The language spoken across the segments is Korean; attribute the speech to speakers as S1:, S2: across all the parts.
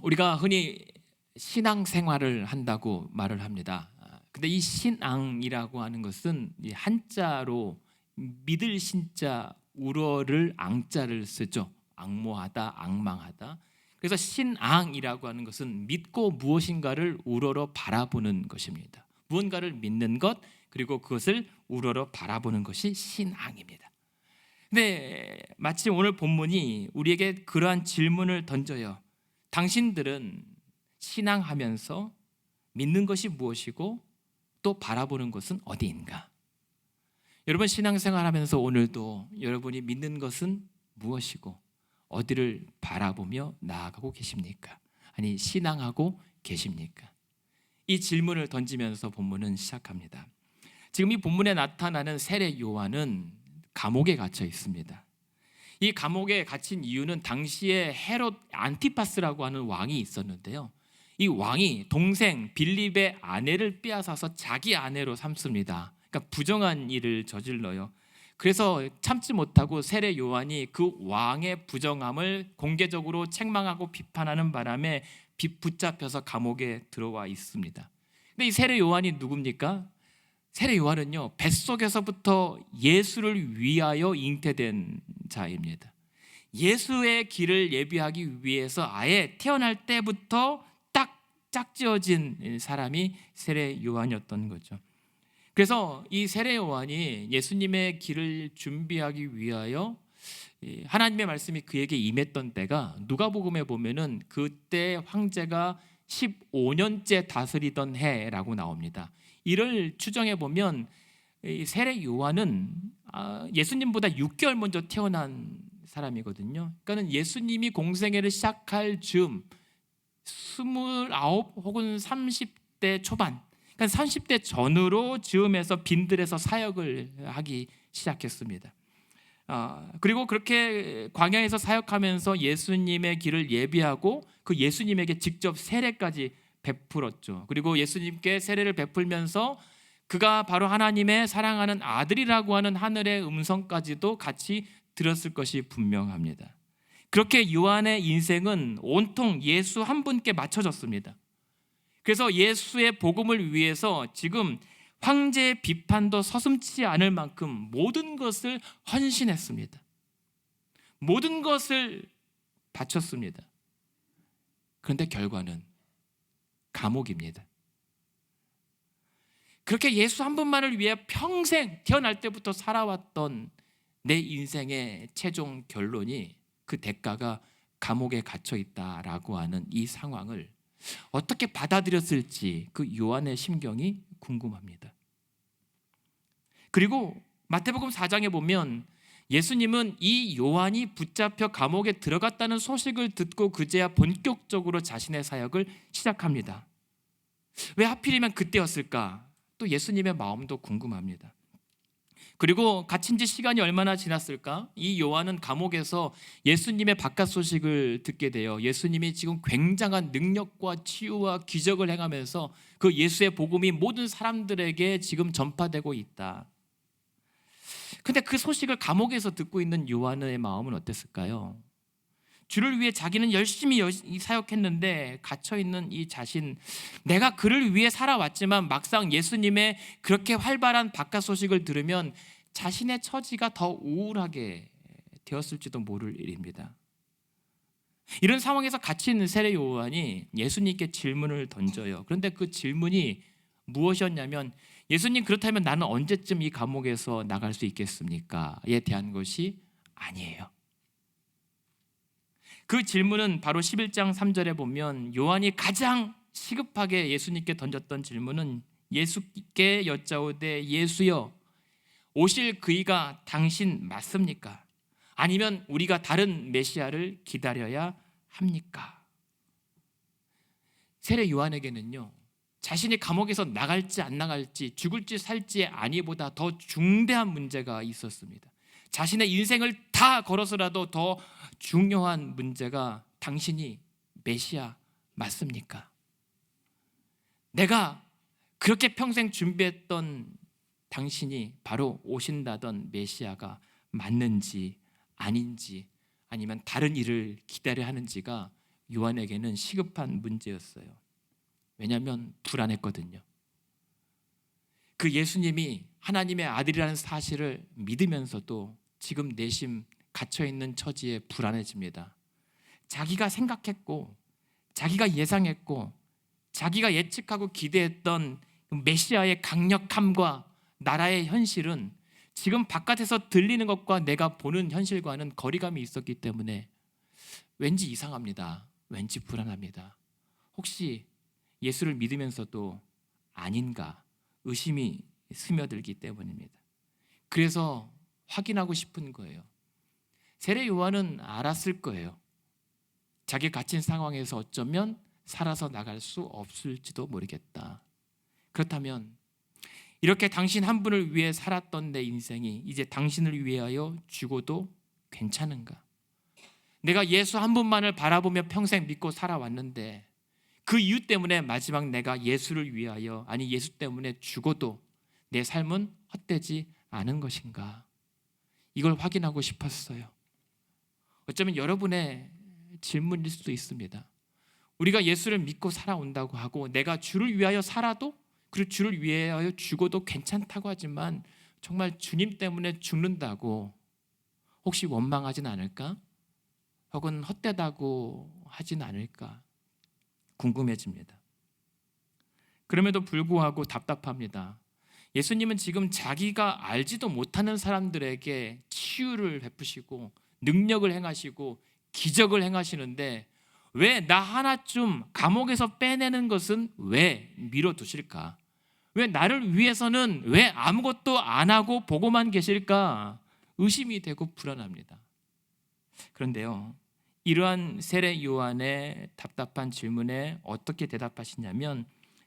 S1: 우리가 흔히 신앙생활을 한다고 말을 합니다. 근데 이 신앙이라고 하는 것은 이 한자로 믿을 신자 우러를 앙자를 쓰죠. 앙모하다, 앙망하다. 그래서 신앙이라고 하는 것은 믿고 무엇인가를 우러러 바라보는 것입니다. 무언가를 믿는 것, 그리고 그것을 우러러 바라보는 것이 신앙입니다. 근데 마침 오늘 본문이 우리에게 그러한 질문을 던져요. 당신들은 신앙하면서 믿는 것이 무엇이고 또 바라보는 것은 어디인가? 여러분, 신앙생활하면서 오늘도 여러분이 믿는 것은 무엇이고 어디를 바라보며 나아가고 계십니까? 아니, 신앙하고 계십니까? 이 질문을 던지면서 본문은 시작합니다. 지금 이 본문에 나타나는 세례 요한은 감옥에 갇혀 있습니다. 이 감옥에 갇힌 이유는 당시에 헤롯 안티파스라고 하는 왕이 있었는데요. 이 왕이 동생 빌립의 아내를 빼앗아서 자기 아내로 삼습니다. 그러니까 부정한 일을 저질러요. 그래서 참지 못하고 세례 요한이 그 왕의 부정함을 공개적으로 책망하고 비판하는 바람에 붙잡혀서 감옥에 들어와 있습니다. 근데 이 세례 요한이 누굽니까? 세례 요한은요, 뱃속에서부터 예수를 위하여 잉태된 자입니다. 예수의 길을 예비하기 위해서 아예 태어날 때부터 딱 짝지어진 사람이 세례 요한이었던 거죠. 그래서 이 세례 요한이 예수님의 길을 준비하기 위하여 하나님의 말씀이 그에게 임했던 때가 누가복음에 보면은 그때 황제가 15년째 다스리던 해라고 나옵니다. 이를 추정해 보면 세례 요한은 예수님보다 6개월 먼저 태어난 사람이거든요. 그러니까 예수님이 공생애를 시작할 즈음 29 혹은 30대 초반, 그러니까 30대 전후로 즈음에서 빈들에서 사역을 하기 시작했습니다. 그리고 그렇게 광야에서 사역하면서 예수님의 길을 예비하고 그 예수님에게 직접 세례까지 베풀었죠. 그리고 예수님께 세례를 베풀면서 그가 바로 하나님의 사랑하는 아들이라고 하는 하늘의 음성까지도 같이 들었을 것이 분명합니다. 그렇게 요한의 인생은 온통 예수 한 분께 맞춰졌습니다. 그래서 예수의 복음을 위해서 지금 황제의 비판도 서슴지 않을 만큼 모든 것을 헌신했습니다. 모든 것을 바쳤습니다. 그런데 결과는 감옥입니다. 그렇게 예수 한 분만을 위해 평생 태어날 때부터 살아왔던 내 인생의 최종 결론이, 그 대가가 감옥에 갇혀 있다라고 하는 이 상황을 어떻게 받아들였을지 그 요한의 심경이 궁금합니다. 그리고 마태복음 4장에 보면 예수님은 이 요한이 붙잡혀 감옥에 들어갔다는 소식을 듣고 그제야 본격적으로 자신의 사역을 시작합니다. 왜 하필이면 그때였을까? 또 예수님의 마음도 궁금합니다. 그리고 갇힌 지 시간이 얼마나 지났을까? 이 요한은 감옥에서 예수님의 바깥 소식을 듣게 돼요. 예수님이 지금 굉장한 능력과 치유와 기적을 행하면서 그 예수의 복음이 모든 사람들에게 지금 전파되고 있다. 근데 그 소식을 감옥에서 듣고 있는 요한의 마음은 어땠을까요? 주를 위해 자기는 열심히 사역했는데 갇혀있는 이 자신, 내가 그를 위해 살아왔지만 막상 예수님의 그렇게 활발한 바깥 소식을 들으면 자신의 처지가 더 우울하게 되었을지도 모를 일입니다. 이런 상황에서 갇힌 세례 요한이 예수님께 질문을 던져요. 그런데 그 질문이 무엇이었냐면, 예수님, 그렇다면 나는 언제쯤 이 감옥에서 나갈 수 있겠습니까?에 대한 것이 아니에요. 그 질문은 바로 11장 3절에 보면 요한이 가장 시급하게 예수님께 던졌던 질문은, 예수께 여짜오되 예수여, 오실 그이가 당신 맞습니까? 아니면 우리가 다른 메시아를 기다려야 합니까? 세례 요한에게는요, 자신이 감옥에서 나갈지 안 나갈지, 죽을지 살지의 안위보다 더 중대한 문제가 있었습니다. 자신의 인생을 다 걸어서라도 더 중요한 문제가, 당신이 메시아 맞습니까? 내가 그렇게 평생 준비했던 당신이 바로 오신다던 메시아가 맞는지 아닌지, 아니면 다른 일을 기다려야 하는지가 요한에게는 시급한 문제였어요. 왜냐하면 불안했거든요. 그 예수님이 하나님의 아들이라는 사실을 믿으면서도 지금 내심 갇혀있는 처지에 불안해집니다. 자기가 생각했고 자기가 예상했고 자기가 예측하고 기대했던 메시아의 강력함과 나라의 현실은 지금 바깥에서 들리는 것과 내가 보는 현실과는 거리감이 있었기 때문에 왠지 이상합니다. 왠지 불안합니다. 혹시 예수를 믿으면서도 아닌가 의심이 스며들기 때문입니다. 그래서 확인하고 싶은 거예요. 세례 요한은 알았을 거예요. 자기 갇힌 상황에서 어쩌면 살아서 나갈 수 없을지도 모르겠다. 그렇다면 이렇게 당신 한 분을 위해 살았던 내 인생이 이제 당신을 위하여 죽어도 괜찮은가? 내가 예수 한 분만을 바라보며 평생 믿고 살아왔는데 그 이유 때문에 마지막 내가 예수를 위하여, 아니 예수 때문에 죽어도 내 삶은 헛되지 않은 것인가? 이걸 확인하고 싶었어요. 어쩌면 여러분의 질문일 수도 있습니다. 우리가 예수를 믿고 살아온다고 하고 내가 주를 위하여 살아도, 그리고 주를 위하여 죽어도 괜찮다고 하지만 정말 주님 때문에 죽는다고 혹시 원망하진 않을까? 혹은 헛되다고 하진 않을까? 궁금해집니다. 그럼에도 불구하고 답답합니다. 예수님은 지금 자기가 알지도 못하는 사람들에게 치유를 베푸시고 능력을 행하시고 기적을 행하시는데 왜 나 하나쯤 감옥에서 빼내는 것은 왜 미뤄두실까? 왜 나를 위해서는 왜 아무것도 안 하고 보고만 계실까? 의심이 되고 불안합니다. 그런데요, 이러한 세례 요한의 답답한 질문에 어떻게 대답하시냐면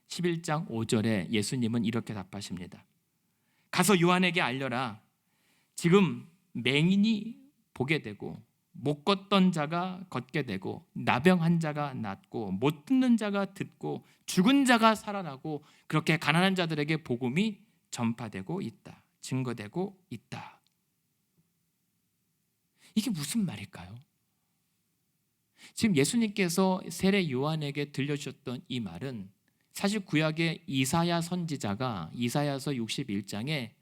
S1: 11장 5절에 예수님은 이렇게 답하십니다. 가서 요한에게 알려라. 지금 맹인이 보게 되고 못 걷던 자가 걷게 되고 나병한 자가 낫고 못 듣는 자가 듣고 죽은 자가 살아나고 그렇게 가난한 자들에게 복음이 전파되고 있다. 증거되고 있다. 이게 무슨 말일까요? 지금 예수님께서 세례 요한에게 들려주셨던 이 말은 사실 구약의 이사야 선지자가 이사야서 61장에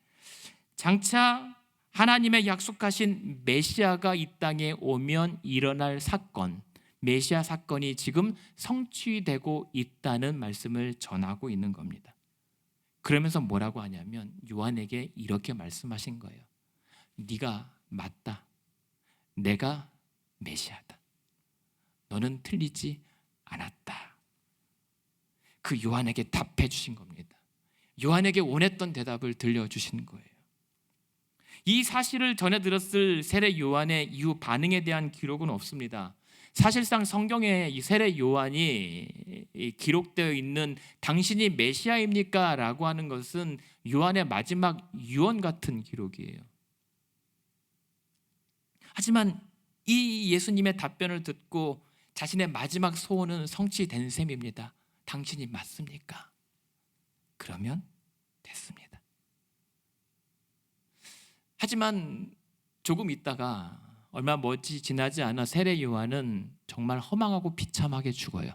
S1: 장차 하나님의 약속하신 메시아가 이 땅에 오면 일어날 사건, 메시아 사건이 지금 성취되고 있다는 말씀을 전하고 있는 겁니다. 그러면서 뭐라고 하냐면 요한에게 이렇게 말씀하신 거예요. 네가 맞다. 내가 메시아다. 너는 틀리지 않았다. 그 요한에게 답해 주신 겁니다. 요한에게 원했던 대답을 들려주신 거예요. 이 사실을 전해 들었을 세례 요한의 이후 반응에 대한 기록은 없습니다. 사실상 성경에 이 세례 요한이 기록되어 있는 당신이 메시아입니까? 라고 하는 것은 요한의 마지막 유언 같은 기록이에요. 하지만 이 예수님의 답변을 듣고 자신의 마지막 소원은 성취된 셈입니다. 당신이 맞습니까? 그러면 됐습니다. 하지만 조금 있다가 얼마 멀지 지나지 않아 세례 요한은 정말 허망하고 비참하게 죽어요.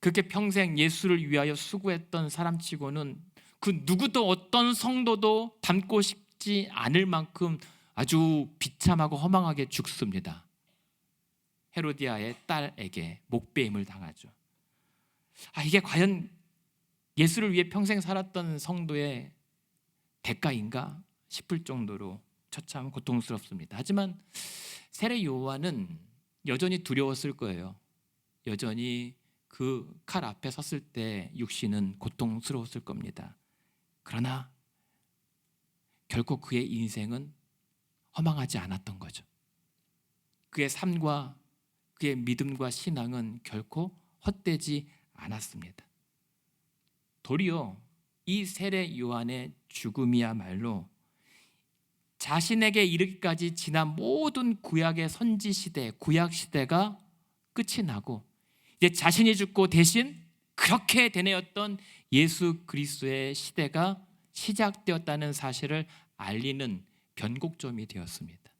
S1: 그렇게 평생 예수를 위하여 수고했던 사람치고는 그 누구도 어떤 성도도 닮고 싶지 않을 만큼 아주 비참하고 허망하게 죽습니다. 헤로디아의 딸에게 목베임을 당하죠. 이게 과연 예수를 위해 평생 살았던 성도의 대가인가 싶을 정도로 처참 고통스럽습니다. 하지만 세례 요한은 여전히 두려웠을 거예요. 여전히 그 칼 앞에 섰을 때 육신은 고통스러웠을 겁니다. 그러나 결코 그의 인생은 허망하지 않았던 거죠. 그의 삶과 그의 믿음과 신앙은 결코 헛되지 않았습니다. 도리어 이 세례 요한의 죽음이야말로 자신에게 이르기까지 지난 모든 구약의 선지 시대, 구약 시대가 끝이 나고 이제 자신이 죽고 대신 그렇게 되뇌었던 예수 그리스도의 시대가 시작되었다는 사실을 알리는 변곡점이 되었습니다.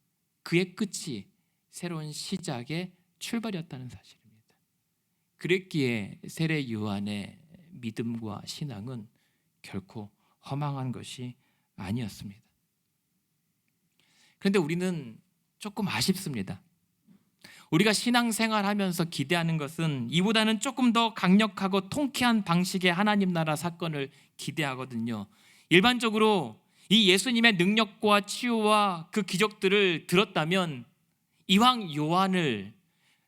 S1: 그의 끝이 새로운 시작의 출발이었다는 사실입니다. 그랬기에 세례 요한의 믿음과 신앙은 결코 허망한 것이 아니었습니다. 그런데 우리는 조금 아쉽습니다. 우리가 신앙생활하면서 기대하는 것은 이보다는 조금 더 강력하고 통쾌한 방식의 하나님 나라 사건을 기대하거든요. 일반적으로 이 예수님의 능력과 치유와 그 기적들을 들었다면 이왕 요한을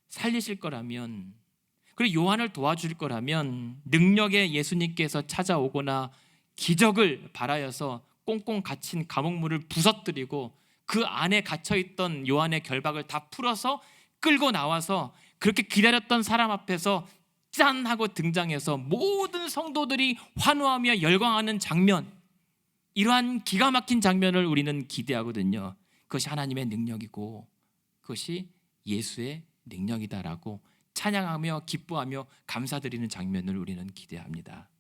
S1: 살리실 거라면, 그리고 요한을 도와줄 거라면 능력의 예수님께서 찾아오거나 기적을 바라여서 꽁꽁 갇힌 감옥문을 부서뜨리고 그 안에 갇혀있던 요한의 결박을 다 풀어서 끌고 나와서 그렇게 기다렸던 사람 앞에서 짠 하고 등장해서 모든 성도들이 환호하며 열광하는 장면, 이러한 기가 막힌 장면을 우리는 기대하거든요. 그것이 하나님의 능력이고 그것이 예수의 능력이다라고 찬양하며 기뻐하며 감사드리는 장면을 우리는 기대합니다.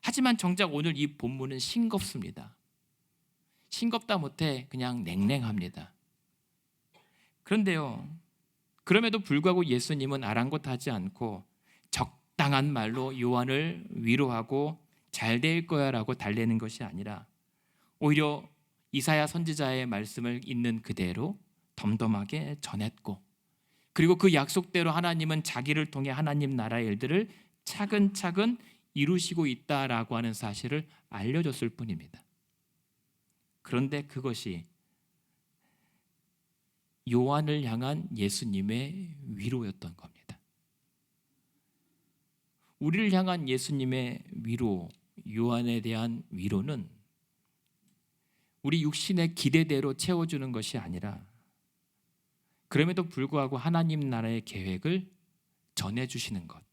S1: 하지만 정작 오늘 이 본문은 싱겁습니다. 싱겁다 못해 그냥 냉랭합니다. 그런데요, 그럼에도 불구하고 예수님은 아랑곳하지 않고 적당한 말로 요한을 위로하고 잘 될 거야 라고 달래는 것이 아니라 오히려 이사야 선지자의 말씀을 있는 그대로 덤덤하게 전했고, 그리고 그 약속대로 하나님은 자기를 통해 하나님 나라의 일들을 차근차근 이루시고 있다라고 하는 사실을 알려줬을 뿐입니다. 그런데 그것이 요한을 향한 예수님의 위로였던 겁니다. 우리를 향한 예수님의 위로, 요한에 대한 위로는 우리 육신의 기대대로 채워주는 것이 아니라 그럼에도 불구하고 하나님 나라의 계획을 전해주시는 것,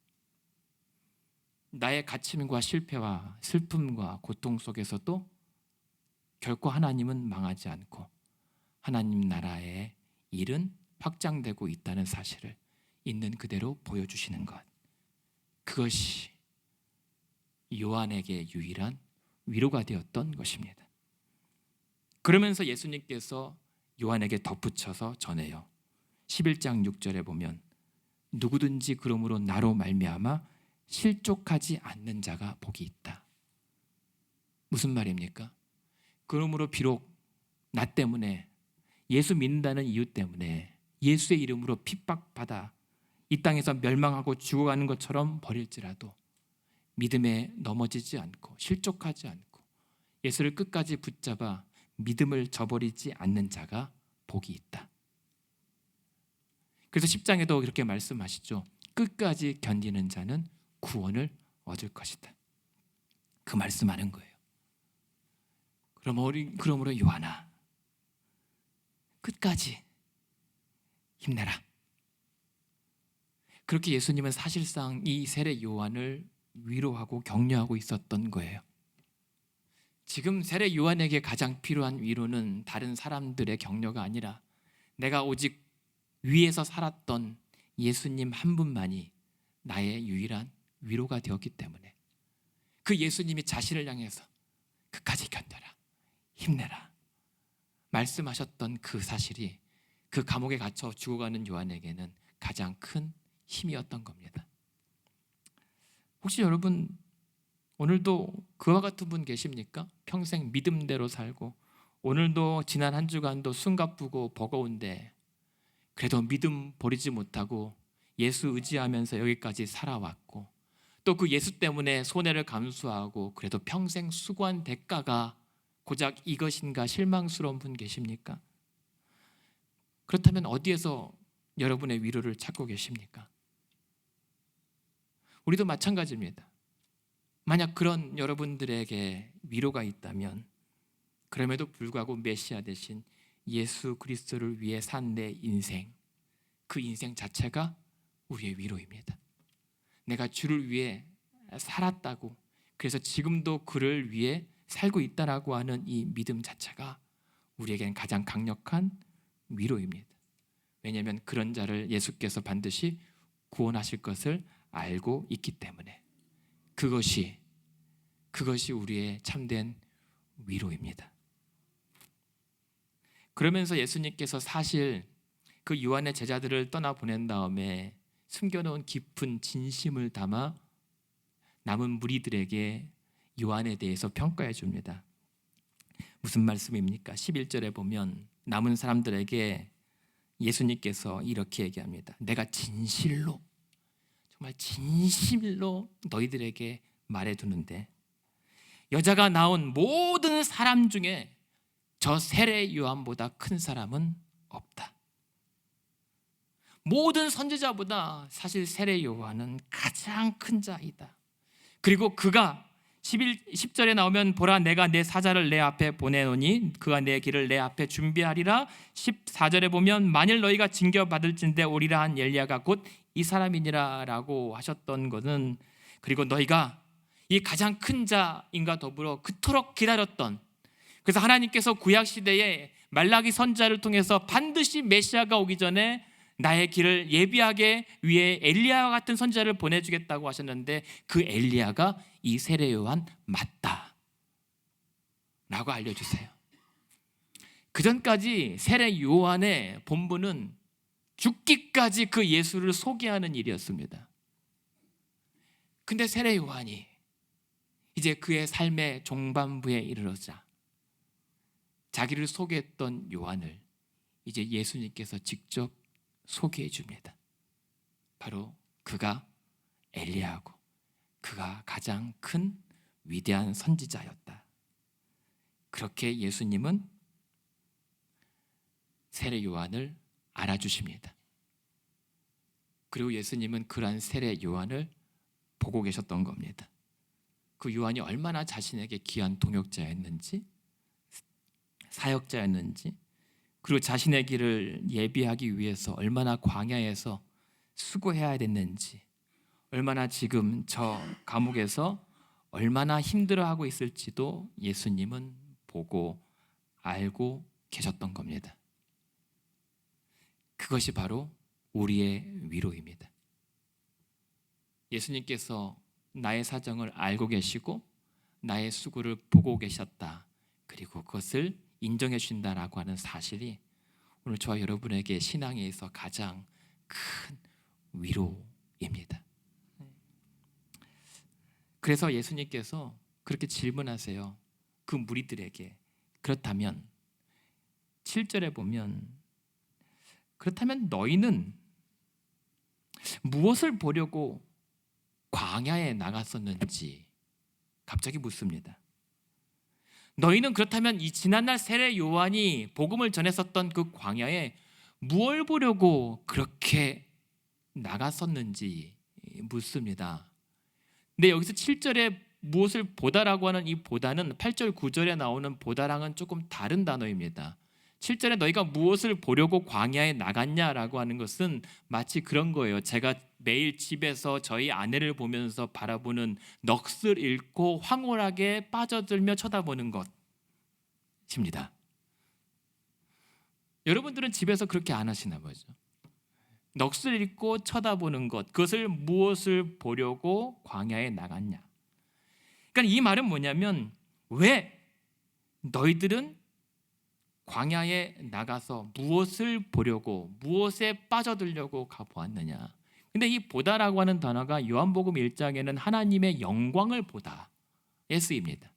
S1: 나의 갇힘과 실패와 슬픔과 고통 속에서도 결코 하나님은 망하지 않고 하나님 나라의 일은 확장되고 있다는 사실을 있는 그대로 보여주시는 것, 그것이 요한에게 유일한 위로가 되었던 것입니다. 그러면서 예수님께서 요한에게 덧붙여서 전해요. 11장 6절에 보면 누구든지 그러므로 나로 말미암아 실족하지 않는 자가 복이 있다. 무슨 말입니까? 그러므로 비록 나 때문에, 예수 믿는다는 이유 때문에 예수의 이름으로 핍박받아 이 땅에서 멸망하고 죽어가는 것처럼 버릴지라도 믿음에 넘어지지 않고 실족하지 않고 예수를 끝까지 붙잡아 믿음을 저버리지 않는 자가 복이 있다. 그래서 10장에도 이렇게 말씀하시죠. 끝까지 견디는 자는 구원을 얻을 것이다. 그 말씀하는 거예요. 그러므로 요한아, 끝까지 힘내라. 그렇게 예수님은 사실상 이 세례 요한을 위로하고 격려하고 있었던 거예요. 지금 세례 요한에게 가장 필요한 위로는 다른 사람들의 격려가 아니라 내가 오직 위에서 살았던 예수님 한 분만이 나의 유일한 위로가 되었기 때문에 그 예수님이 자신을 향해서 끝까지 견뎌라, 힘내라 말씀하셨던 그 사실이 그 감옥에 갇혀 죽어가는 요한에게는 가장 큰 힘이었던 겁니다. 혹시 여러분 오늘도 그와 같은 분 계십니까? 평생 믿음대로 살고 오늘도 지난 한 주간도 숨가쁘고 버거운데 그래도 믿음 버리지 못하고 예수 의지하면서 여기까지 살아왔고 또 그 예수 때문에 손해를 감수하고 그래도 평생 수고한 대가가 고작 이것인가 실망스러운 분 계십니까? 그렇다면 어디에서 여러분의 위로를 찾고 계십니까? 우리도 마찬가지입니다. 만약 그런 여러분들에게 위로가 있다면 그럼에도 불구하고 메시아 대신 예수 그리스도를 위해 산 내 인생, 그 인생 자체가 우리의 위로입니다. 내가 주를 위해 살았다고, 그래서 지금도 그를 위해 살고 있다라고 하는 이 믿음 자체가 우리에게는 가장 강력한 위로입니다. 왜냐하면 그런 자를 예수께서 반드시 구원하실 것을 알고 있기 때문에 그것이 우리의 참된 위로입니다. 그러면서 예수님께서 사실 그 요한의 제자들을 떠나 보낸 다음에 숨겨놓은 깊은 진심을 담아 남은 무리들에게 요한에 대해서 평가해 줍니다. 무슨 말씀입니까? 11절에 보면 남은 사람들에게 예수님께서 이렇게 얘기합니다. 내가 진실로, 정말 진실로 너희들에게 말해두는데 여자가 낳은 모든 사람 중에 저 세례 요한보다 큰 사람은 없다. 모든 선지자보다 사실 세례 요한은 가장 큰 자이다. 그리고 그가 10절에 나오면 보라 내가 내 사자를 내 앞에 보내노니 그가 내 길을 내 앞에 준비하리라. 14절에 보면 만일 너희가 징계받을진대 오리라 한 엘리야가 곧 이 사람이니라 라고 하셨던 것은, 그리고 너희가 이 가장 큰 자인과 더불어 그토록 기다렸던, 그래서 하나님께서 구약시대에 말라기 선지자를 통해서 반드시 메시아가 오기 전에 나의 길을 예비하게 위에 엘리야와 같은 선지자를 보내주겠다고 하셨는데 그 엘리야가 이 세례 요한 맞다 라고 알려주세요. 그 전까지 세례 요한의 본분은 죽기까지 그 예수를 소개하는 일이었습니다. 근데 세례 요한이 이제 그의 삶의 종반부에 이르러자 자기를 소개했던 요한을 이제 예수님께서 직접 소개해 줍니다. 바로 그가 엘리야고 그가 가장 큰 위대한 선지자였다. 그렇게 예수님은 세례 요한을 알아주십니다. 그리고 예수님은 그러한 세례 요한을 보고 계셨던 겁니다. 그 요한이 얼마나 자신에게 귀한 동역자였는지, 사역자였는지, 그리고 자신의 길을 예비하기 위해서 얼마나 광야에서 수고해야 됐는지, 얼마나 지금 저 감옥에서 얼마나 힘들어하고 있을지도 예수님은 보고 알고 계셨던 겁니다. 그것이 바로 우리의 위로입니다. 예수님께서 나의 사정을 알고 계시고 나의 수고를 보고 계셨다, 그리고 그것을 인정해 주신다라고 하는 사실이 오늘 저와 여러분에게 신앙에 있어 가장 큰 위로입니다. 그래서 예수님께서 그렇게 질문하세요. 그 무리들에게. 그렇다면 7절에 보면 그렇다면 너희는 무엇을 보려고 광야에 나갔었는지 갑자기 묻습니다. 너희는 그렇다면 이 지난날 세례 요한이 복음을 전했었던 그 광야에 무엇을 보려고 그렇게 나갔었는지 묻습니다. 근데 여기서 7절에 무엇을 보다라고 하는 이 보다는 8절 9절에 나오는 보다랑은 조금 다른 단어입니다. 7절에 너희가 무엇을 보려고 광야에 나갔냐라고 하는 것은 마치 그런 거예요. 제가 매일 집에서 저희 아내를 보면서 바라보는 넋을 잃고 황홀하게 빠져들며 쳐다보는 것입니다. 여러분들은 집에서 그렇게 안 하시나 보죠. 넋을 잃고 쳐다보는 것, 그것을 무엇을 보려고 광야에 나갔냐. 그러니까 이 말은 뭐냐면 왜 너희들은 광야에 나가서 무엇을 보려고 무엇에 빠져들려고 가보았느냐. 근데 이 보다라고 하는 단어가 요한복음 1장에는 하나님의 영광을 보다에 쓰입니다.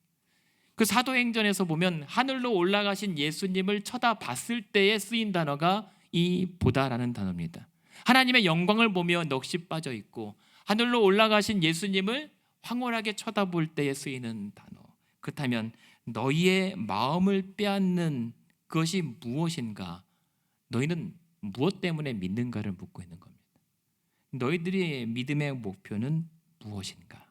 S1: 그 사도행전에서 보면 하늘로 올라가신 예수님을 쳐다봤을 때에 쓰인 단어가 이 보다라는 단어입니다. 하나님의 영광을 보며 넋이 빠져 있고 하늘로 올라가신 예수님을 황홀하게 쳐다볼 때에 쓰이는 단어. 그렇다면 너희의 마음을 빼앗는 그것이 무엇인가? 너희는 무엇 때문에 믿는가를 묻고 있는 겁니다. 너희들의 믿음의 목표는 무엇인가?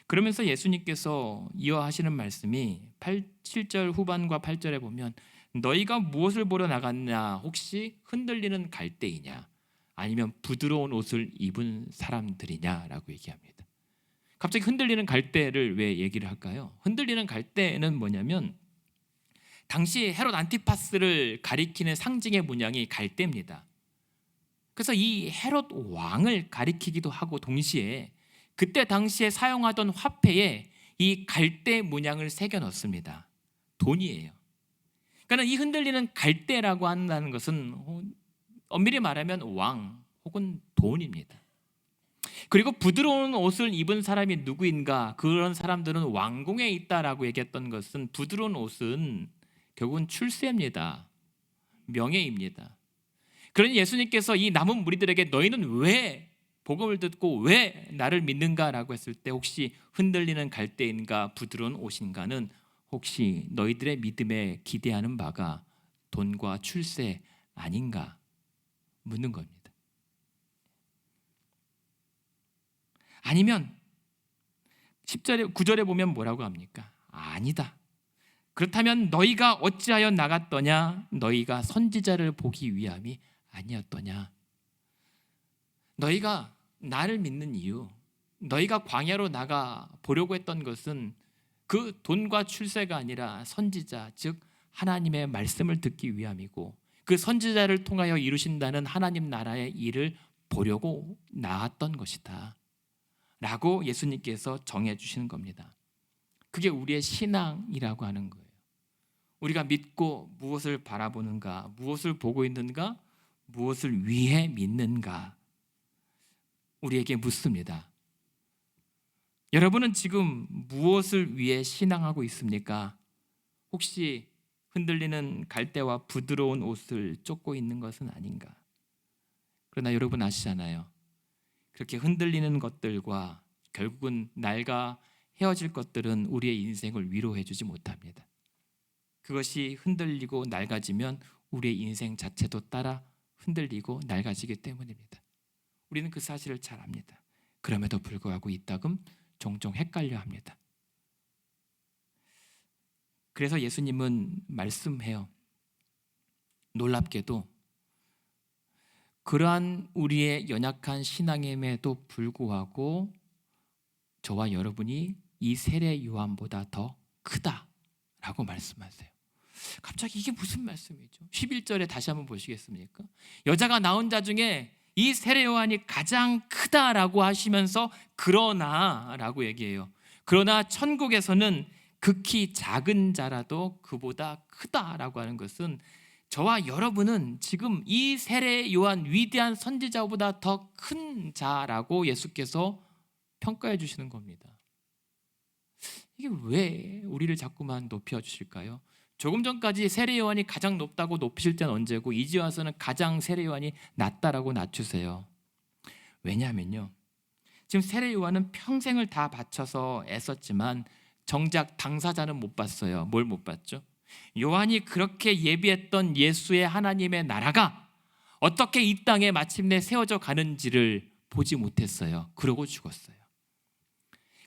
S1: 그러면서 예수님께서 이어하시는 말씀이 7절 후반과 8절에 보면 너희가 무엇을 보러 나갔냐? 혹시 흔들리는 갈대이냐? 아니면 부드러운 옷을 입은 사람들이냐라고 얘기합니다. 갑자기 흔들리는 갈대를 왜 얘기를 할까요? 흔들리는 갈대는 뭐냐면 당시 헤롯 안티파스를 가리키는 상징의 문양이 갈대입니다. 그래서 이 헤롯 왕을 가리키기도 하고 동시에 그때 당시에 사용하던 화폐에 이 갈대 문양을 새겨 넣습니다. 돈이에요. 그러니까 이 흔들리는 갈대라고 한다는 것은 엄밀히 말하면 왕 혹은 돈입니다. 그리고 부드러운 옷을 입은 사람이 누구인가? 그런 사람들은 왕궁에 있다라고 얘기했던 것은, 부드러운 옷은 결국은 출세입니다. 명예입니다. 그러니 예수님께서 이 남은 무리들에게 너희는 왜 복음을 듣고 왜 나를 믿는가라고 했을 때, 혹시 흔들리는 갈대인가 부드러운 옷인가는 혹시 너희들의 믿음에 기대하는 바가 돈과 출세 아닌가 묻는 겁니다. 아니면 10절에 9절에 보면 뭐라고 합니까? 아니다. 그렇다면 너희가 어찌하여 나갔더냐? 너희가 선지자를 보기 위함이 아니었더냐? 너희가 나를 믿는 이유, 너희가 광야로 나가 보려고 했던 것은 그 돈과 출세가 아니라 선지자, 즉 하나님의 말씀을 듣기 위함이고, 그 선지자를 통하여 이루신다는 하나님 나라의 일을 보려고 나왔던 것이다 라고 예수님께서 정해 주시는 겁니다. 그게 우리의 신앙이라고 하는 거예요. 우리가 믿고 무엇을 바라보는가, 무엇을 보고 있는가, 무엇을 위해 믿는가, 우리에게 묻습니다. 여러분은 지금 무엇을 위해 신앙하고 있습니까? 혹시 흔들리는 갈대와 부드러운 옷을 쫓고 있는 것은 아닌가? 그러나 여러분 아시잖아요. 그렇게 흔들리는 것들과 결국은 날과 헤어질 것들은 우리의 인생을 위로해 주지 못합니다. 그것이 흔들리고 낡아지면 우리의 인생 자체도 따라 흔들리고 낡아지기 때문입니다. 우리는 그 사실을 잘 압니다. 그럼에도 불구하고 이따금 종종 헷갈려 합니다. 그래서 예수님은 말씀해요. 놀랍게도 그러한 우리의 연약한 신앙임에도 불구하고 저와 여러분이 이 세례 요한보다 더 크다라고 말씀하세요. 갑자기 이게 무슨 말씀이죠? 11절에 다시 한번 보시겠습니까? 여자가 낳은 자 중에 이 세례 요한이 가장 크다라고 하시면서 그러나라고 얘기해요. 그러나 천국에서는 극히 작은 자라도 그보다 크다라고 하는 것은, 저와 여러분은 지금 이 세례 요한 위대한 선지자보다 더 큰 자라고 예수께서 평가해 주시는 겁니다. 이게 왜 우리를 자꾸만 높여 주실까요? 조금 전까지 세례 요한이 가장 높다고 높이실 때는 언제고, 이제 와서는 가장 세례 요한이 낮다라고 낮추세요. 왜냐하면요, 지금 세례 요한은 평생을 다 바쳐서 애썼지만 정작 당사자는 못 봤어요. 뭘 못 봤죠? 요한이 그렇게 예비했던 예수의 하나님의 나라가 어떻게 이 땅에 마침내 세워져 가는지를 보지 못했어요. 그러고 죽었어요.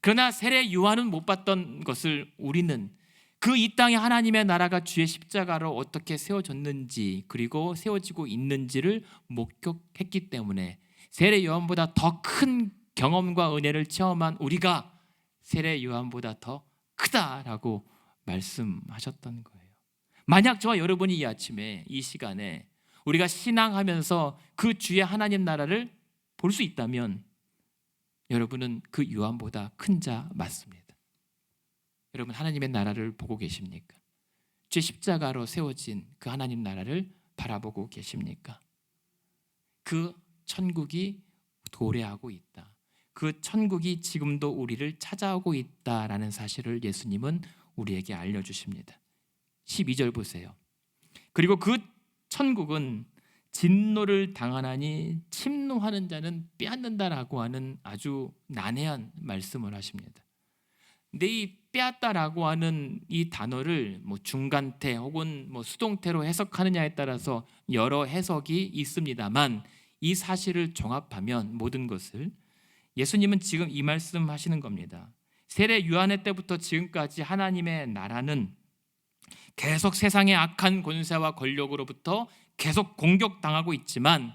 S1: 그러나 세례 요한은 못 봤던 것을 우리는 그 이 땅에 하나님의 나라가 주의 십자가로 어떻게 세워졌는지, 그리고 세워지고 있는지를 목격했기 때문에 세례 요한보다 더 큰 경험과 은혜를 체험한 우리가 세례 요한보다 더 크다라고 말씀하셨던 거예요. 만약 저와 여러분이 이 아침에 이 시간에 우리가 신앙하면서 그 주의 하나님 나라를 볼 수 있다면 여러분은 그 요한보다 큰 자 맞습니다. 여러분 하나님의 나라를 보고 계십니까? 주의 십자가로 세워진 그 하나님 나라를 바라보고 계십니까? 그 천국이 도래하고 있다. 그 천국이 지금도 우리를 찾아오고 있다라는 사실을 예수님은 우리에게 알려주십니다. 12절 보세요. 그리고 그 천국은 진노를 당하나니 침노하는 자는 빼앗는다라고 하는 아주 난해한 말씀을 하십니다. 근데 이 빼앗다라고 하는 이 단어를 중간태 혹은 수동태로 해석하느냐에 따라서 여러 해석이 있습니다만, 이 사실을 종합하면 모든 것을, 예수님은 지금 이 말씀하시는 겁니다. 세례 요한의 때부터 지금까지 하나님의 나라는 계속 세상의 악한 권세와 권력으로부터 계속 공격당하고 있지만,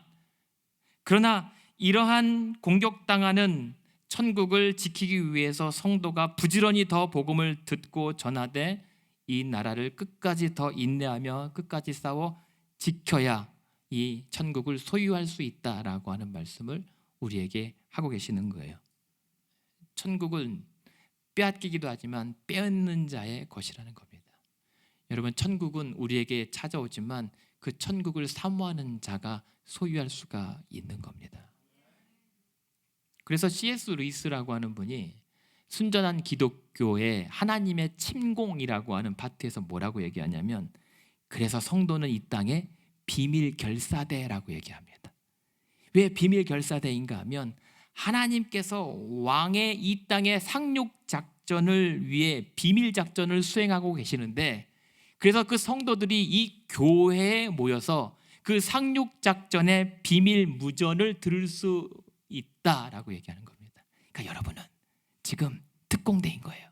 S1: 그러나 이러한 공격당하는 천국을 지키기 위해서 성도가 부지런히 더 복음을 듣고 전하되 이 나라를 끝까지 더 인내하며 끝까지 싸워 지켜야 이 천국을 소유할 수 있다라고 하는 말씀을 우리에게 하고 계시는 거예요. 천국은 빼앗기기도 하지만 빼앗는 자의 것이라는 겁니다. 여러분, 천국은 우리에게 찾아오지만 그 천국을 사모하는 자가 소유할 수가 있는 겁니다. 그래서 C.S. 루이스라고 하는 분이 순전한 기독교의 하나님의 침공이라고 하는 파트에서 뭐라고 얘기하냐면, 그래서 성도는 이 땅에 비밀 결사대라고 얘기합니다. 왜 비밀 결사대인가 하면, 하나님께서 왕의 이 땅의 상륙 작전을 위해 비밀 작전을 수행하고 계시는데, 그래서 그 성도들이 이 교회에 모여서 그 상륙 작전의 비밀 무전을 들을 수 있다라고 얘기하는 겁니다. 그러니까 여러분은 지금 특공대인 거예요.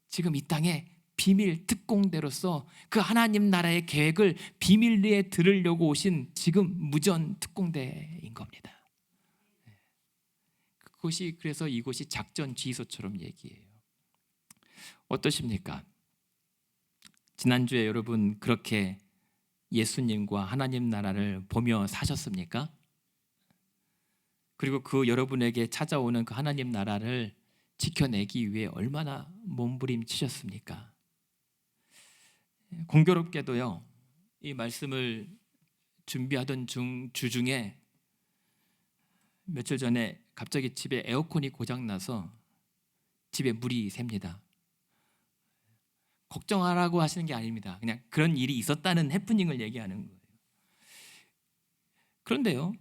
S1: 지금 이 땅에 비밀 특공대로서 그 하나님 나라의 계획을 비밀리에 들으려고 오신 지금 무전 특공대인 겁니다. 그것이, 그래서 이곳이 작전 지휘소처럼 얘기해요. 어떠십니까? 지난주에 여러분 그렇게 예수님과 하나님 나라를 보며 사셨습니까? 그리고 그 여러분에게 찾아오는 그 하나님 나라를 지켜내기 위해 얼마나 몸부림치셨습니까? 공교롭게도요, 이 말씀을 준비하던 주중에 며칠 전에 갑자기 집에 에어컨이 고장나서 집에 물이 새입니다. 걱정하라고 하시는 게 아닙니다. 그냥 그런 일이 있었다는 해프닝을 얘기하는 거예요. 그런데요,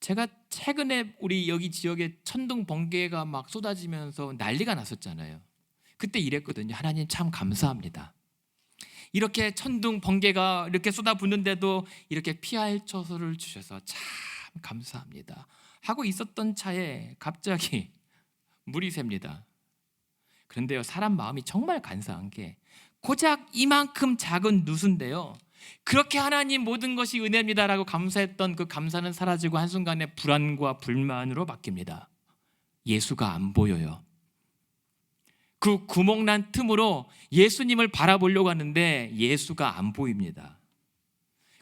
S1: 제가 최근에 우리 여기 지역에 천둥 번개가 막 쏟아지면서 난리가 났었잖아요. 그때 이랬거든요. 하나님 참 감사합니다. 이렇게 천둥 번개가 이렇게 쏟아붓는데도 이렇게 피할 처소를 주셔서 참 감사합니다 하고 있었던 차에 갑자기 물이 셉니다. 그런데요, 사람 마음이 정말 간사한 게, 고작 이만큼 작은 누수인데요, 그렇게 하나님 모든 것이 은혜입니다라고 감사했던 그 감사는 사라지고 한순간에 불안과 불만으로 바뀝니다. 예수가 안 보여요. 그 구멍난 틈으로 예수님을 바라보려고 하는데 예수가 안 보입니다.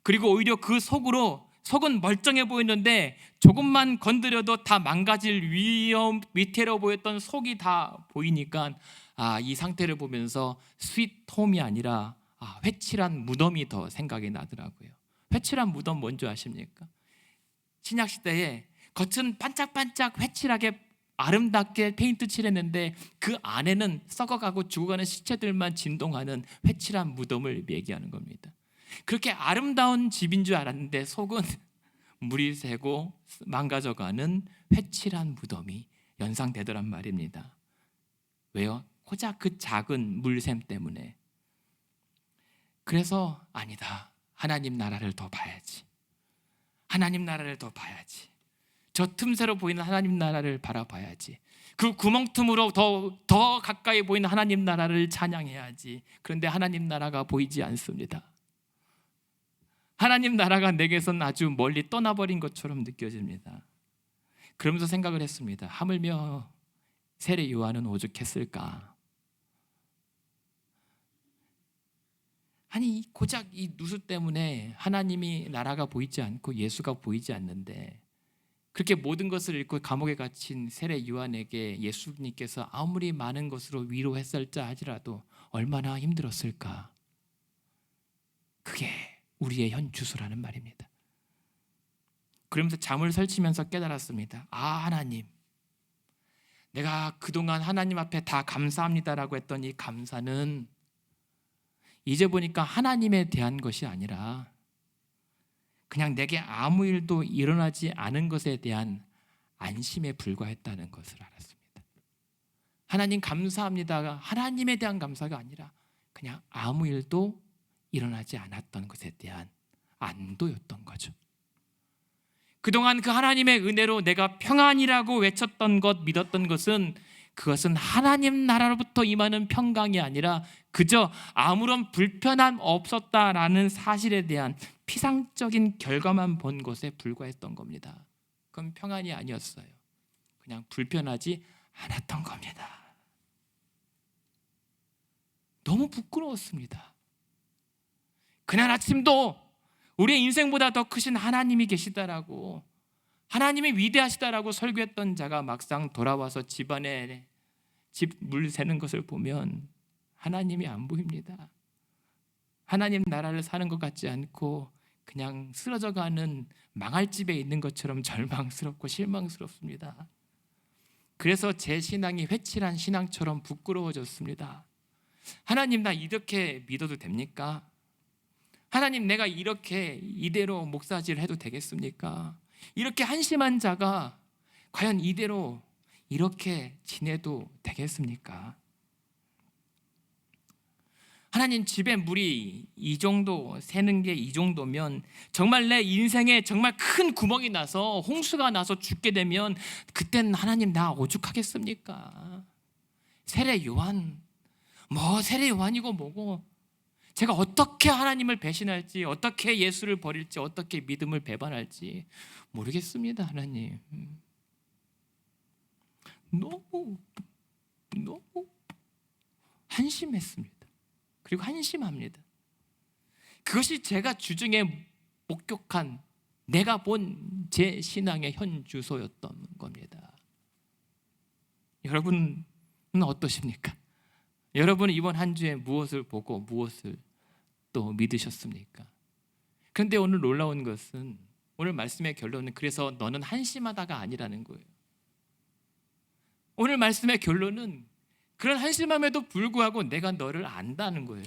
S1: 그리고 오히려 그 속은 멀쩡해 보이는데 조금만 건드려도 다 망가질 위태로워 보였던 속이 다 보이니까, 이 상태를 보면서 스윗홈이 아니라 회칠한 무덤이 더 생각이 나더라고요. 회칠한 무덤 뭔지 아십니까? 신약시대에 겉은 반짝반짝 회칠하게 아름답게 페인트 칠했는데 그 안에는 썩어가고 죽어가는 시체들만 진동하는 회칠한 무덤을 얘기하는 겁니다. 그렇게 아름다운 집인 줄 알았는데 속은 물이 새고 망가져가는 회칠한 무덤이 연상되더란 말입니다. 왜요? 고작 그 작은 물샘 때문에. 그래서 아니다, 하나님 나라를 더 봐야지, 하나님 나라를 더 봐야지, 저 틈새로 보이는 하나님 나라를 바라봐야지, 그 구멍틈으로 더 가까이 보이는 하나님 나라를 찬양해야지. 그런데 하나님 나라가 보이지 않습니다. 하나님 나라가 내게선 아주 멀리 떠나버린 것처럼 느껴집니다. 그러면서 생각을 했습니다. 하물며 세례 요한은 오죽했을까? 아니, 고작 이 누수 때문에 하나님이 나라가 보이지 않고 예수가 보이지 않는데, 그렇게 모든 것을 잃고 감옥에 갇힌 세례 요한에게 예수님께서 아무리 많은 것으로 위로했을자 하지라도 얼마나 힘들었을까? 그게 우리의 현 주소라는 말입니다. 그러면서 잠을 설치면서 깨달았습니다. 하나님, 내가 그동안 하나님 앞에 다 감사합니다라고 했던 이 감사는 이제 보니까 하나님에 대한 것이 아니라 그냥 내게 아무 일도 일어나지 않은 것에 대한 안심에 불과했다는 것을 알았습니다. 하나님 감사합니다가 하나님에 대한 감사가 아니라 그냥 아무 일도 일어나지 않았던 것에 대한 안도였던 거죠. 그동안 그 하나님의 은혜로 내가 평안이라고 외쳤던 것, 믿었던 것은, 그것은 하나님 나라로부터 임하는 평강이 아니라 그저 아무런 불편함 없었다라는 사실에 대한 피상적인 결과만 본 것에 불과했던 겁니다. 그건 평안이 아니었어요. 그냥 불편하지 않았던 겁니다. 너무 부끄러웠습니다. 그날 아침도 우리의 인생보다 더 크신 하나님이 계시다라고, 하나님이 위대하시다라고 설교했던 자가 막상 돌아와서 집안에 집 물 새는 것을 보면 하나님이 안 보입니다. 하나님 나라를 사는 것 같지 않고 그냥 쓰러져가는 망할 집에 있는 것처럼 절망스럽고 실망스럽습니다. 그래서 제 신앙이 회칠한 신앙처럼 부끄러워졌습니다. 하나님, 나 이렇게 믿어도 됩니까? 하나님, 내가 이렇게 이대로 목사질 해도 되겠습니까? 이렇게 한심한 자가 과연 이대로 이렇게 지내도 되겠습니까? 하나님, 집에 물이 이 정도 새는 게 이 정도면 정말 내 인생에 정말 큰 구멍이 나서 홍수가 나서 죽게 되면 그땐 하나님 나 오죽하겠습니까? 세례 요한, 세례 요한이고 뭐고, 제가 어떻게 하나님을 배신할지, 어떻게 예수를 버릴지, 어떻게 믿음을 배반할지 모르겠습니다. 하나님, 너무 한심했습니다. 그리고 한심합니다. 그것이 제가 주중에 목격한, 내가 본 제 신앙의 현 주소였던 겁니다. 여러분은 어떠십니까? 여러분은 이번 한 주에 무엇을 보고 무엇을 또 믿으셨습니까? 그런데 오늘 놀라운 것은, 오늘 말씀의 결론은 그래서 너는 한심하다가 아니라는 거예요. 오늘 말씀의 결론은 그런 한심함에도 불구하고 내가 너를 안다는 거예요.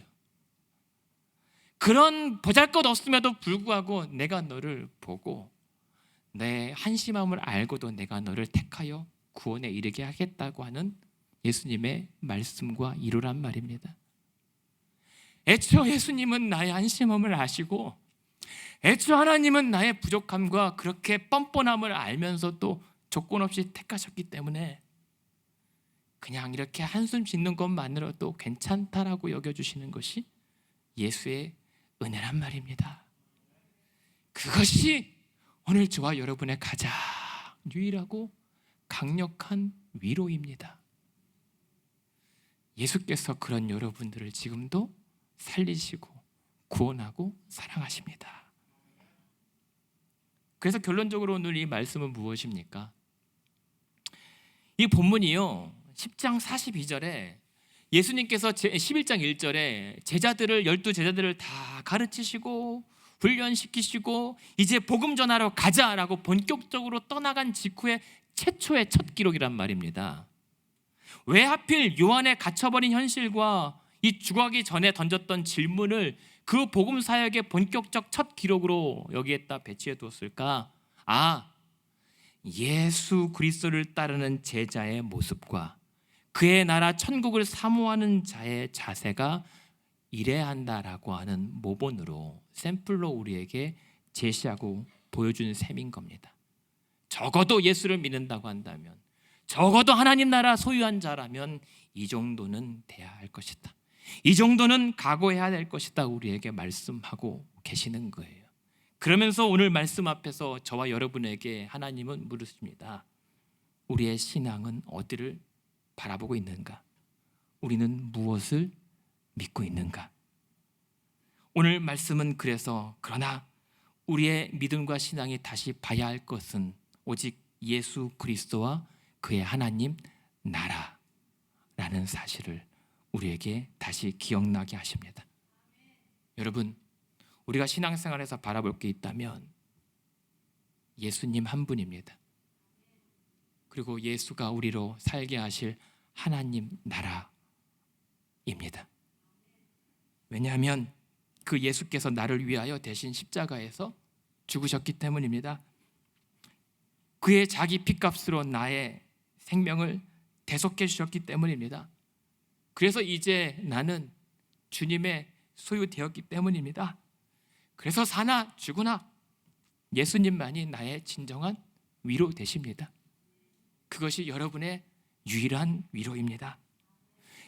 S1: 그런 보잘것없음에도 불구하고 내가 너를 보고 내 한심함을 알고도 내가 너를 택하여 구원에 이르게 하겠다고 하는 예수님의 말씀과 이루란 말입니다. 애초 예수님은 나의 한심함을 아시고, 애초 하나님은 나의 부족함과 그렇게 뻔뻔함을 알면서도 조건 없이 택하셨기 때문에 그냥 이렇게 한숨 짓는 것만으로도 괜찮다라고 여겨주시는 것이 예수의 은혜란 말입니다. 그것이 오늘 저와 여러분의 가장 유일하고 강력한 위로입니다. 예수께서 그런 여러분들을 지금도 살리시고 구원하고 사랑하십니다. 그래서 결론적으로 오늘 이 말씀은 무엇입니까? 이 본문이요, 10장 42절에 예수님께서 11장 1절에 제자들을, 12제자들을 다 가르치시고 훈련시키시고 이제 복음 전하러 가자라고 본격적으로 떠나간 직후에 최초의 첫 기록이란 말입니다. 왜 하필 요한의 갇혀버린 현실과 이 죽어가기 전에 던졌던 질문을 그 복음 사역의 본격적 첫 기록으로 여기에다 배치해 두었을까? 예수 그리스도를 따르는 제자의 모습과 그의 나라 천국을 사모하는 자의 자세가 이래야 한다라고 하는 모본으로, 샘플로 우리에게 제시하고 보여준 셈인 겁니다. 적어도 예수를 믿는다고 한다면, 적어도 하나님 나라 소유한 자라면 이 정도는 돼야 할 것이다, 이 정도는 각오해야 될 것이다 우리에게 말씀하고 계시는 거예요. 그러면서 오늘 말씀 앞에서 저와 여러분에게 하나님은 물으십니다. 우리의 신앙은 어디를 바라보고 있는가? 우리는 무엇을 믿고 있는가? 오늘 말씀은 그래서, 그러나 우리의 믿음과 신앙이 다시 봐야 할 것은 오직 예수 그리스도와 그의 하나님 나라라는 사실을 우리에게 다시 기억나게 하십니다. 여러분, 우리가 신앙생활에서 바라볼 게 있다면 예수님 한 분입니다. 그리고 예수가 우리로 살게 하실 하나님 나라입니다. 왜냐하면 그 예수께서 나를 위하여 대신 십자가에서 죽으셨기 때문입니다. 그의 자기 피값으로 나의 생명을 대속해 주셨기 때문입니다. 그래서 이제 나는 주님의 소유되었기 때문입니다. 그래서 사나 죽으나 예수님만이 나의 진정한 위로 되십니다. 그것이 여러분의 유일한 위로입니다.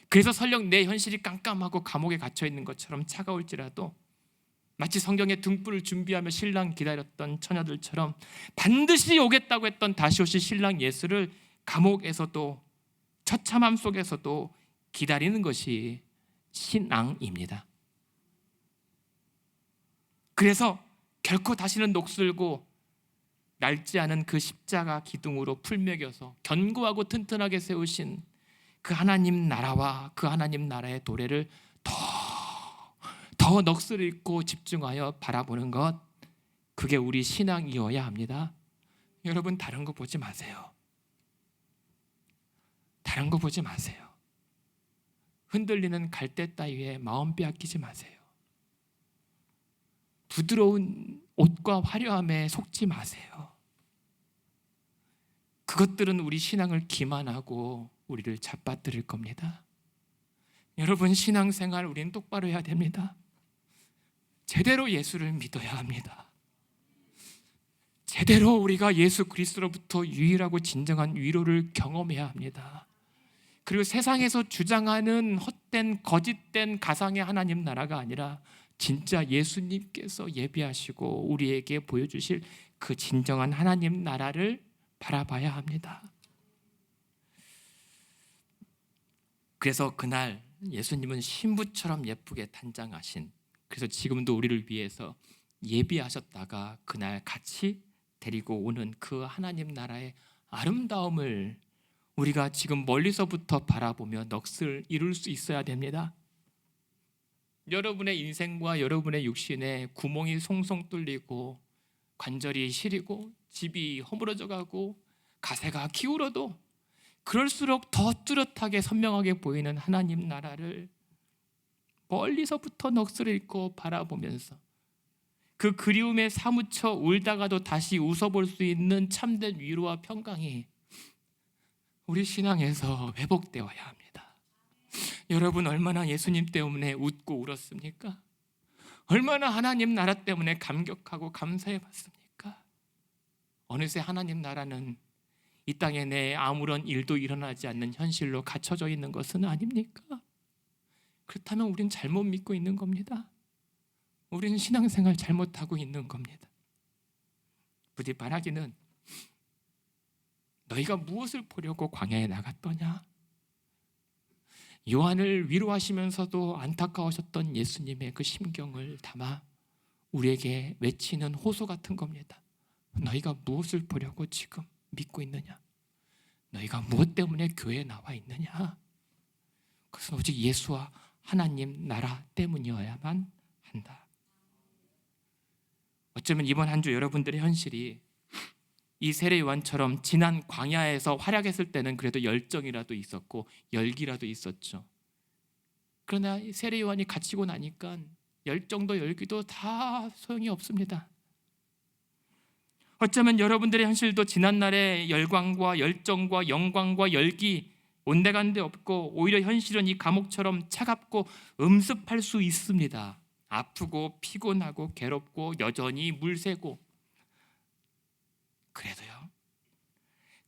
S1: 그래서 설령 내 현실이 깜깜하고 감옥에 갇혀 있는 것처럼 차가울지라도, 마치 성경에 등불을 준비하며 신랑 기다렸던 처녀들처럼 반드시 오겠다고 했던 다시 오실 신랑 예수를 감옥에서도 처참함 속에서도 기다리는 것이 신앙입니다. 그래서 결코 다시는 녹슬고 낡지 않은 그 십자가 기둥으로 풀매겨서 견고하고 튼튼하게 세우신 그 하나님 나라와 그 하나님 나라의 도래를 더 더 넋을 잃고 집중하여 바라보는 것, 그게 우리 신앙이어야 합니다. 여러분, 다른 거 보지 마세요. 다른 거 보지 마세요. 흔들리는 갈대 따위에 마음 빼앗기지 마세요. 부드러운 옷과 화려함에 속지 마세요. 그것들은 우리 신앙을 기만하고 우리를 잡아뜨릴 겁니다. 여러분, 신앙생활 우리는 똑바로 해야 됩니다. 제대로 예수를 믿어야 합니다. 제대로 우리가 예수 그리스도로부터 유일하고 진정한 위로를 경험해야 합니다. 그리고 세상에서 주장하는 헛된 거짓된 가상의 하나님 나라가 아니라 진짜 예수님께서 예비하시고 우리에게 보여주실 그 진정한 하나님 나라를 바라봐야 합니다. 그래서 그날 예수님은 신부처럼 예쁘게 단장하신, 그래서 지금도 우리를 위해서 예비하셨다가 그날 같이 데리고 오는 그 하나님 나라의 아름다움을 우리가 지금 멀리서부터 바라보며 넋을 이룰 수 있어야 됩니다. 여러분의 인생과 여러분의 육신에 구멍이 송송 뚫리고 관절이 시리고 집이 허물어져 가고 가세가 기울어도 그럴수록 더 뚜렷하게 선명하게 보이는 하나님 나라를 멀리서부터 넋을 잃고 바라보면서 그 그리움에 사무쳐 울다가도 다시 웃어볼 수 있는 참된 위로와 평강이 우리 신앙에서 회복되어야 합니다. 여러분, 얼마나 예수님 때문에 웃고 울었습니까? 얼마나 하나님 나라 때문에 감격하고 감사해 봤습니까? 어느새 하나님 나라는 이 땅에 내 아무런 일도 일어나지 않는 현실로 갇혀져 있는 것은 아닙니까? 그렇다면 우린 잘못 믿고 있는 겁니다. 우리는 신앙생활 잘못하고 있는 겁니다. 부디 바라기는 너희가 무엇을 보려고 광야에 나갔더냐? 요한을 위로하시면서도 안타까우셨던 예수님의 그 심경을 담아 우리에게 외치는 호소 같은 겁니다. 너희가 무엇을 보려고 지금 믿고 있느냐? 너희가 무엇 때문에 교회에 나와 있느냐? 그것은 오직 예수와 하나님 나라 때문이어야만 한다. 어쩌면 이번 한 주 여러분들의 현실이 이 세례 요한처럼 지난 광야에서 활약했을 때는 그래도 열정이라도 있었고 열기라도 있었죠. 그러나 세례 요한이 갇히고 나니까 열정도 열기도 다 소용이 없습니다. 어쩌면 여러분들의 현실도 지난날의 열광과 열정과 영광과 열기 온데간데 없고 오히려 현실은 이 감옥처럼 차갑고 음습할 수 있습니다. 아프고 피곤하고 괴롭고 여전히 물새고. 그래도요,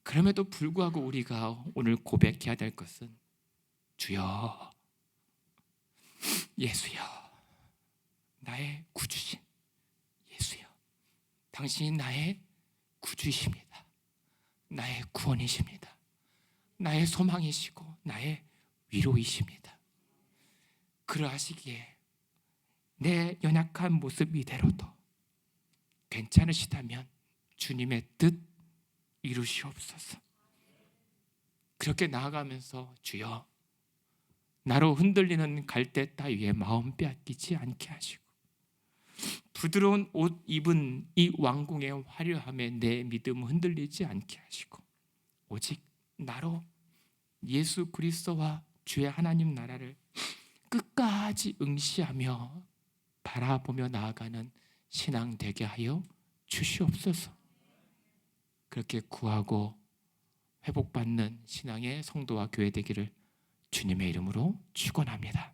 S1: 그럼에도 불구하고 우리가 오늘 고백해야 될 것은 주여, 예수여, 나의 구주신 예수여, 당신이 나의 구주이십니다. 나의 구원이십니다. 나의 소망이시고 나의 위로이십니다. 그러하시기에 내 연약한 모습 이대로도 괜찮으시다면 주님의 뜻 이루시옵소서. 그렇게 나아가면서 주여, 나로 흔들리는 갈대 따위에 마음 빼앗기지 않게 하시고 부드러운 옷 입은 이 왕궁의 화려함에 내 믿음 흔들리지 않게 하시고 오직 나로 예수 그리스도와 주의 하나님 나라를 끝까지 응시하며 바라보며 나아가는 신앙 되게 하여 주시옵소서. 그렇게 구하고 회복받는 신앙의 성도와 교회 되기를 주님의 이름으로 축원합니다.